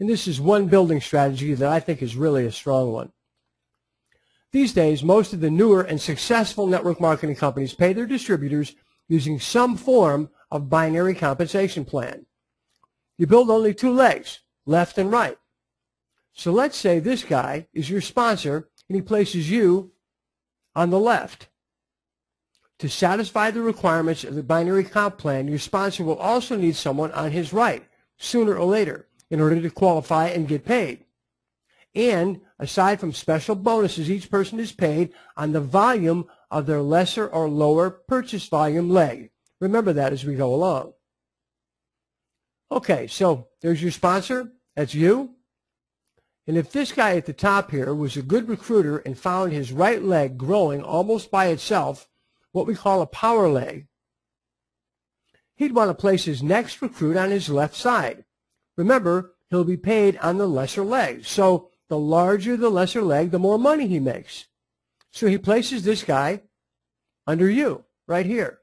And this is one building strategy that I think is really a strong one. These days, most of the newer and successful network marketing companies pay their distributors using some form of binary compensation plan. You build only two legs, left and right. So let's say this guy is your sponsor and he places you on the left. To satisfy the requirements of the binary comp plan, your sponsor will also need someone on his right, sooner or later, in order to qualify and get paid. And aside from special bonuses, each person is paid on the volume of their lesser or lower purchase volume leg. Remember that as we go along. Okay, so there's your sponsor. That's you. And if this guy at the top here was a good recruiter and found his right leg growing almost by itself, what we call a power leg, he'd want to place his next recruit on his left side. Remember, he'll be paid on the lesser leg. So the larger the lesser leg, the more money he makes. So he places this guy under you, right here.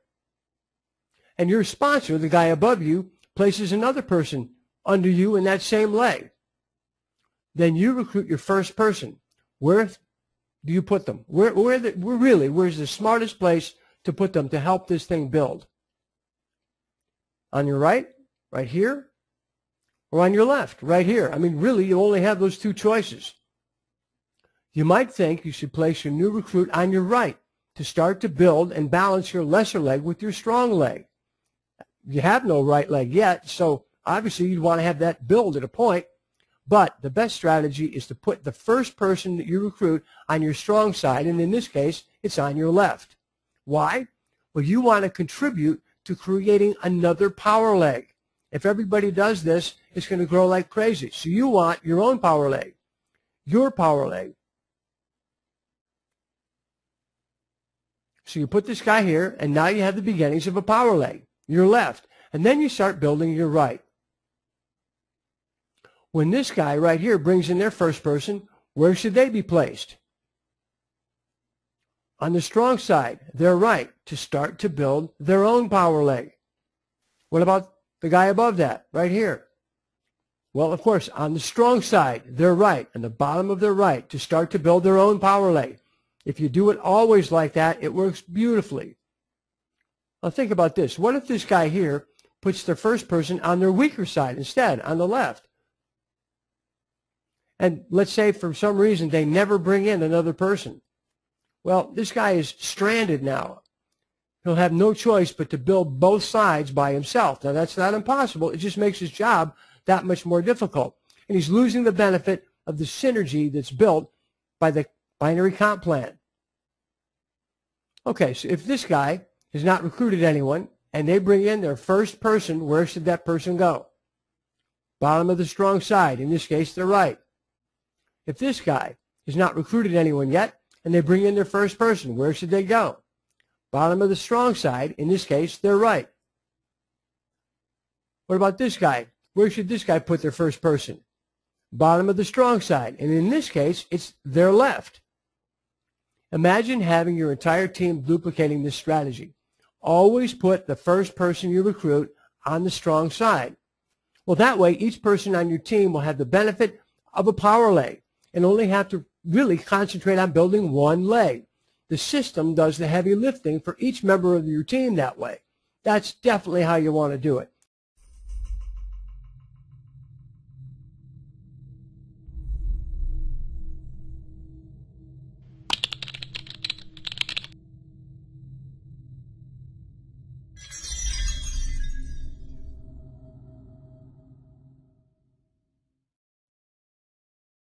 And your sponsor, the guy above you, places another person under you in that same leg. Then you recruit your first person. Where do you put them? Where's the smartest place to put them to help this thing build? On your right, right here, or on your left, right here? I mean, really, you only have those two choices. You might think you should place your new recruit on your right to start to build and balance your lesser leg with your strong leg. You have no right leg yet, so obviously you'd want to have that build at a point. But the best strategy is to put the first person that you recruit on your strong side, and in this case, it's on your left. Why? Well, you want to contribute to creating another power leg. If everybody does this, it's going to grow like crazy. So you want your own power leg, your power leg. So you put this guy here, and now you have the beginnings of a power leg, your left. And then you start building your right. When this guy right here brings in their first person, where should they be placed? On the strong side, their right, to start to build their own power leg. What about the guy above that, right here? Well, of course, on the strong side, their right, on the bottom of their right, to start to build their own power leg. If you do it always like that, it works beautifully. Now think about this. What if this guy here puts the first person on their weaker side instead, on the left? And let's say for some reason they never bring in another person. Well, this guy is stranded now. He'll have no choice but to build both sides by himself. Now, that's not impossible. It just makes his job that much more difficult. And he's losing the benefit of the synergy that's built by the binary comp plan. Okay, so if this guy has not recruited anyone and they bring in their first person, where should that person go? Bottom of the strong side, in this case, their right. If this guy has not recruited anyone yet and they bring in their first person, where should they go? Bottom of the strong side, in this case, their right. What about this guy? Where should this guy put their first person? Bottom of the strong side, and in this case, it's their left. Imagine having your entire team duplicating this strategy. Always put the first person you recruit on the strong side. Well, that way, each person on your team will have the benefit of a power leg and only have to really concentrate on building one leg. The system does the heavy lifting for each member of your team that way. That's definitely how you want to do it.